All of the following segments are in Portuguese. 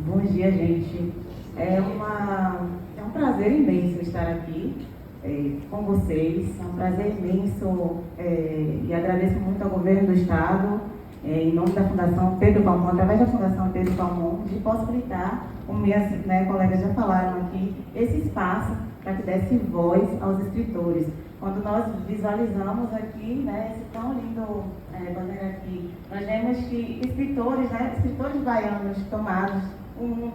Bom dia, gente. É um prazer imenso estar aqui com vocês. É um prazer imenso e agradeço muito ao governo do Estado, em nome da Fundação Pedro Palmon, através da Fundação Pedro Palmon, de possibilitar, como minhas colegas já falaram aqui, esse espaço para que desse voz aos escritores. Quando nós visualizamos aqui, esse tão lindo bandeira aqui, nós vemos que escritores baianos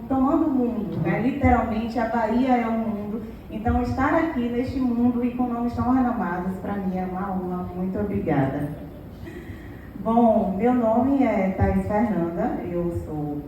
tomando o mundo, literalmente a Bahia é o mundo. Então, estar aqui neste mundo e com nomes tão renomados, para mim é uma honra. Muito obrigada. Bom, meu nome é Thaís Fernanda, eu sou,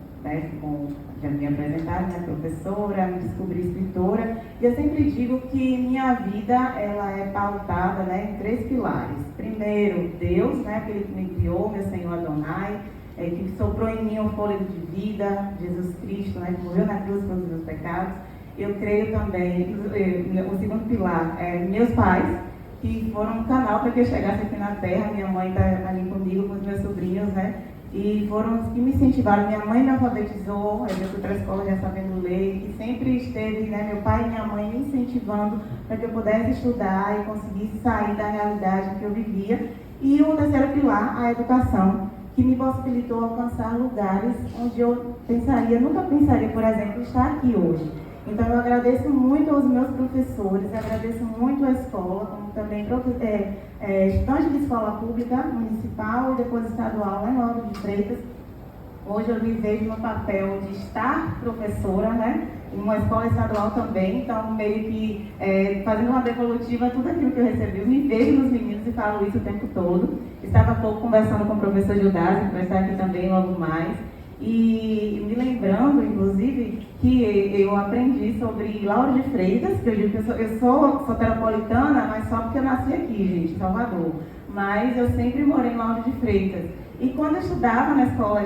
como já me apresentaram, professora, me descobri escritora, e eu sempre digo que minha vida ela é pautada em 3 pilares. Primeiro, Deus, aquele que me criou, meu Senhor Adonai, que soprou em mim o fôlego de vida, Jesus Cristo, que morreu na cruz pelos meus pecados. Eu creio também, o segundo pilar é meus pais, que foram um canal para que eu chegasse aqui na Terra. Minha mãe está ali comigo, com os meus sobrinhos, e foram os que me incentivaram. Minha mãe me alfabetizou, eu fui para a escola já sabendo ler, e sempre esteve, meu pai e minha mãe me incentivando para que eu pudesse estudar e conseguisse sair da realidade que eu vivia. E o terceiro pilar, a educação, que me possibilitou alcançar lugares onde eu nunca pensaria, por exemplo, estar aqui hoje. Então, eu agradeço muito aos meus professores, agradeço muito à escola, como também estudante de escola pública, municipal e depois estadual, lá em Lauro de Freitas. Hoje eu me vejo no papel de estar professora, em uma escola estadual também, então meio que fazendo uma devolutiva, tudo aquilo que eu recebi, eu me vejo nos meninos e falo isso o tempo todo. Estava há pouco conversando com o professor Gildásio, que vai estar aqui também logo mais. E me lembrando, inclusive, que eu aprendi sobre Lauro de Freitas, que eu digo que eu sou soteropolitana, mas só porque eu nasci aqui, gente, em Salvador. Mas eu sempre morei em Lauro de Freitas. E quando eu estudava na escola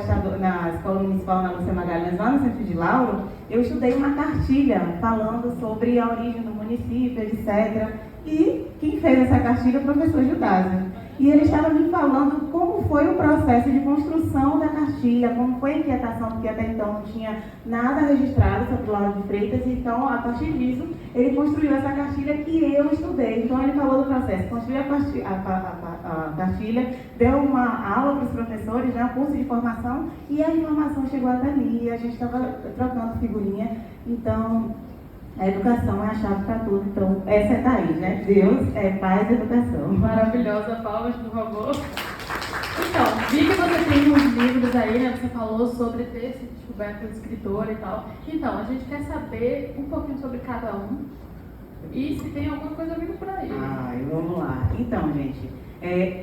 municipal, na Lúcia Magalhães, lá no centro de Lauro, eu estudei uma cartilha falando sobre a origem do município, etc. E quem fez essa cartilha é o professor Gildásio. E ele estava me falando como foi o processo de construção da cartilha, como foi a inquietação, porque até então não tinha nada registrado sobre Lauro de Freitas, então, a partir disso, ele construiu essa cartilha que eu estudei. Então, ele falou do processo, construiu a cartilha, deu uma aula para os professores, um curso de formação, e a informação chegou até mim, e a gente estava trocando figurinha. Então, a educação é a chave para tudo. Então, essa é Thaís, Deus é paz e educação. Maravilhosa, palmas, por favor. Então, vi que você tem uns livros aí, Você falou sobre ter se descoberto como escritora e tal. Então, a gente quer saber um pouquinho sobre cada um e se tem alguma coisa vindo por aí. Vamos lá. Então, gente,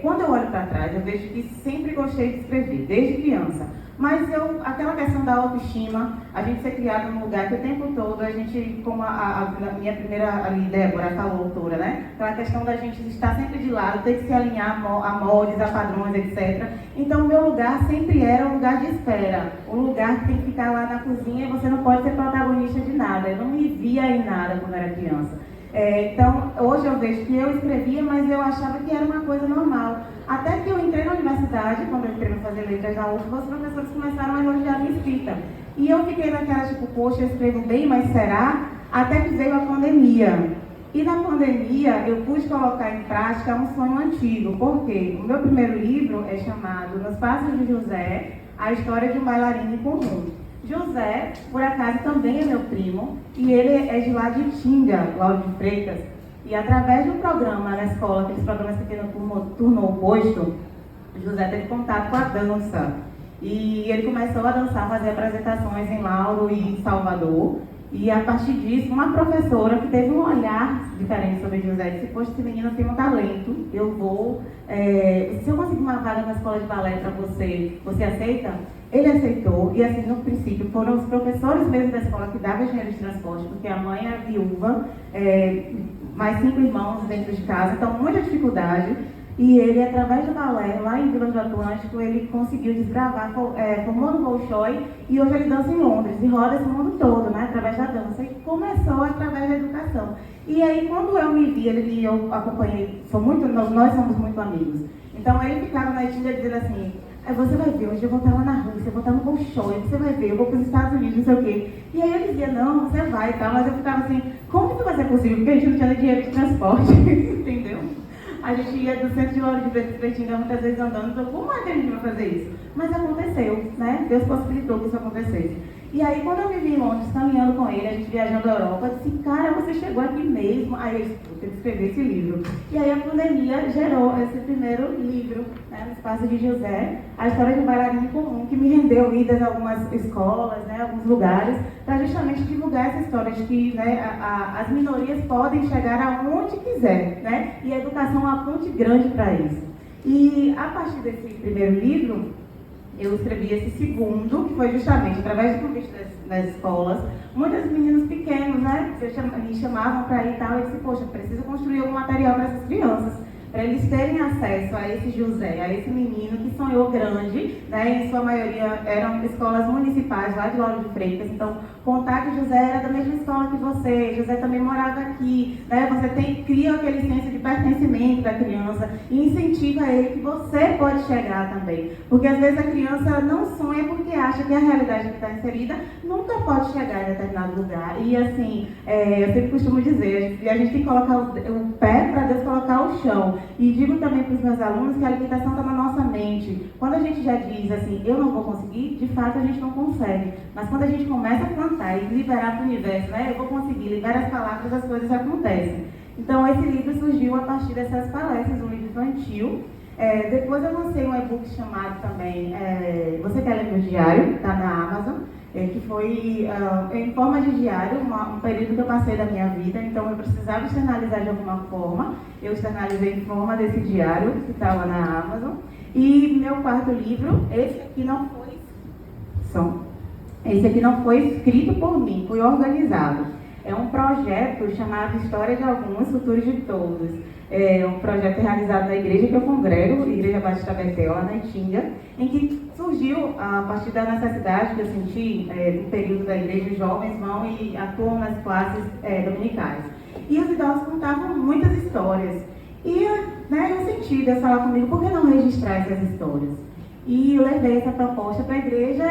quando eu olho para trás, eu vejo que sempre gostei de escrever, desde criança. Mas aquela questão da autoestima, a gente ser criado num lugar que o tempo todo a gente, como a minha primeira ali, Débora falou, autora, aquela questão da gente estar sempre de lado, ter que se alinhar a moldes, a padrões, etc. Então, o meu lugar sempre era um lugar de espera, um lugar que tem que ficar lá na cozinha e você não pode ser protagonista de nada. Eu não me via em nada quando era criança. Então, hoje eu vejo que eu escrevia, mas eu achava que era uma coisa normal. Até que eu entrei na universidade, quando eu entrei para fazer letras na UFBA, os professores começaram a elogiar a minha escrita. E eu fiquei naquela, poxa, eu escrevo bem, mas será? Até que veio a pandemia. E na pandemia, eu pude colocar em prática um sonho antigo. Por quê? O meu primeiro livro é chamado Nos Passos de José, a história de um bailarino comum. José, por acaso, também é meu primo, e ele é de lá de Tinga, Lauro de Freitas. E através de um programa na escola, aqueles programas que tem no turno oposto, José teve contato com a dança. E ele começou a dançar, fazer apresentações em Lauro e Salvador. E a partir disso, uma professora que teve um olhar diferente sobre José disse: poxa, esse menino tem um talento, eu vou... se eu conseguir uma vaga na escola de balé para você, você aceita? Ele aceitou, e assim, no princípio, foram os professores mesmo da escola que davam dinheiro de transporte, porque a mãe era viúva, mais 5 irmãos dentro de casa, então muita dificuldade. E ele, através do balé, lá em Vila do Atlântico, ele conseguiu desbravar, formou no Bolshoi, e hoje ele dança em Londres, e roda esse mundo todo, através da dança. E começou através da educação. E aí, quando eu me vi, ele e eu acompanhei, nós somos muito amigos. Então, ele ficava na Itinga dizendo assim: Aí você vai ver, hoje eu vou estar lá na Rússia, eu vou estar no Bolshoi, você vai ver, eu vou para os Estados Unidos, não sei o quê. E aí ele dizia, não, você vai e tal, mas eu ficava assim, como que vai ser possível? Porque a gente não tinha dinheiro de transporte, entendeu? A gente ia do centro de Lauro de Freitas para Itinga muitas vezes andando, então como é que a gente vai fazer isso? Mas aconteceu, né? Deus possibilitou que isso acontecesse. E aí, quando eu me vi em Londres, caminhando com ele, a gente viajando a Europa, eu disse, cara, você chegou aqui mesmo. Aí eu disse, vou ter que escrever esse livro. E aí a pandemia gerou esse primeiro livro, né, no Espaço de José, a história de um bailarino comum, que me rendeu idas a algumas escolas, né, alguns lugares, para justamente divulgar essa história de que, né, as minorias podem chegar aonde quiser, né, e a educação é uma ponte grande para isso. E a partir desse primeiro livro, eu escrevi esse segundo, que foi justamente através do convite das escolas. Muitos meninos pequenos, né, me chamavam para ir e tal, e eu disse, poxa, preciso construir algum material para essas crianças, para eles terem acesso a esse José, a esse menino que sonhou grande, né, em sua maioria eram escolas municipais lá de Lauro de Freitas, então contar que José era da mesma escola que você, José também morava aqui, né, você cria aquele senso de pertencimento da criança e incentiva ele que você pode chegar também, porque às vezes a criança não sonha porque acha que a realidade que está inserida nunca pode chegar em determinado lugar, e assim, eu sempre costumo dizer, a gente tem que colocar o pé para Deus colocar o chão. E digo também para os meus alunos que a limitação está na nossa mente. Quando a gente já diz assim, eu não vou conseguir, de fato a gente não consegue. Mas quando a gente começa a plantar e liberar para o universo, né, eu vou conseguir, libera as palavras, as coisas acontecem. Então esse livro surgiu a partir dessas palestras, um livro infantil. Depois eu lancei um e-book chamado também Você Quer Ler Meu Diário, está na Amazon. Que foi em forma de diário, um período que eu passei da minha vida, então eu precisava externalizar de alguma forma. Eu externalizei em forma desse diário, que está lá na Amazon. E meu quarto livro, esse aqui não foi escrito por mim, foi organizado. É um projeto chamado História de Alguns, Futuros de Todos. É um projeto realizado na igreja que eu congrego, Igreja Batista Betel, lá na Itinga, em que surgiu, a partir da necessidade que eu senti no período da igreja, os jovens vão e atuam nas classes dominicais. E os idosos contavam muitas histórias. E né, eu senti, Deus falar comigo, por que não registrar essas histórias? E eu levei essa proposta para a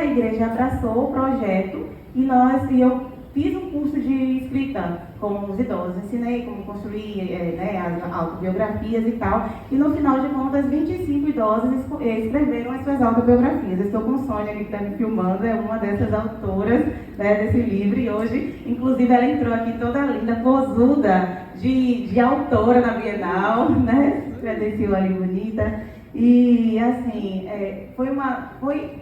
igreja abraçou o projeto e eu fiz um curso de escrita com os idosos, ensinei como construir as autobiografias e tal, e no final de contas 25 idosos escreveram as suas autobiografias. Eu estou com Sônia que está me filmando, é uma dessas autoras, né, desse livro, e hoje, inclusive, ela entrou aqui toda linda, posuda, de autora na Bienal, né, credenciou ali bonita. E assim,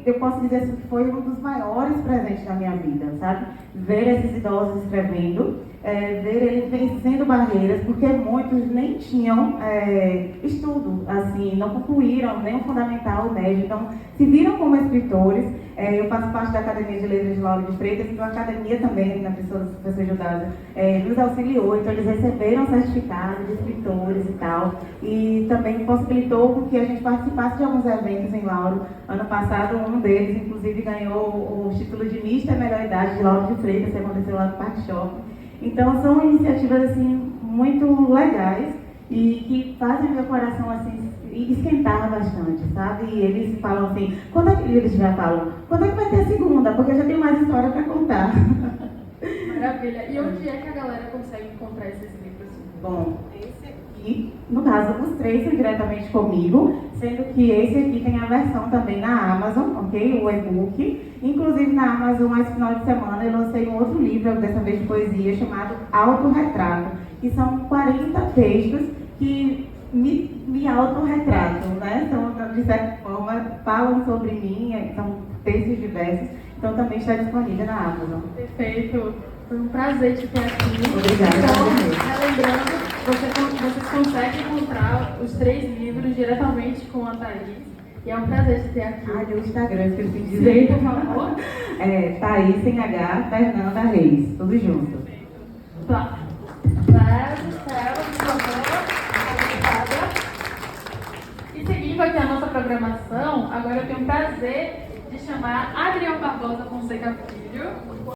eu posso dizer assim, que foi um dos maiores presentes da minha vida, sabe? Ver esses idosos escrevendo, ver eles vencendo barreiras, porque muitos nem tinham estudo, assim, não concluíram nem o fundamental, o médio, então se viram como escritores. Eu faço parte da Academia de Letras de Lauro de Freitas, então a academia também, na pessoa do professor Judasa, nos auxiliou, então eles receberam certificado de escritores e tal, e também possibilitou que a gente participasse de alguns eventos em Lauro. Ano passado, um deles, inclusive, ganhou o título de Mister Melhor Idade de Lauro de Freitas, que aconteceu lá no Parque Shopping. Então, são iniciativas, assim, muito legais e que fazem meu coração, assim, esquentar bastante, sabe? E eles falam assim, eles já falam, quando é que vai ter a segunda? Porque eu já tenho mais história para contar. Maravilha. E onde é que a galera consegue encontrar esses livros? Bom, esse aqui, no caso, os três são diretamente comigo, sendo que esse aqui tem a versão também na Amazon, ok? O e-book. Inclusive na Amazon, esse final de semana, eu lancei um outro livro, dessa vez de poesia, chamado Autorretrato, que são 40 textos que me autorretratam, né? Então, de certa forma, falam sobre mim, são textos diversos, então também está disponível na Amazon. Perfeito. Foi um prazer te ter aqui. Obrigada. Então, lembrando, vocês conseguem encontrar os 3 livros diretamente com a Thaís. E é um prazer te ter aqui. O Instagram, esqueci de dizer. Sim, por favor. Thaís sem H, Fernanda Reis, tudo junto. Tá. Por favor. E seguindo aqui a nossa programação, agora eu tenho o prazer de chamar Adriel Barbosa Fonseca Filho.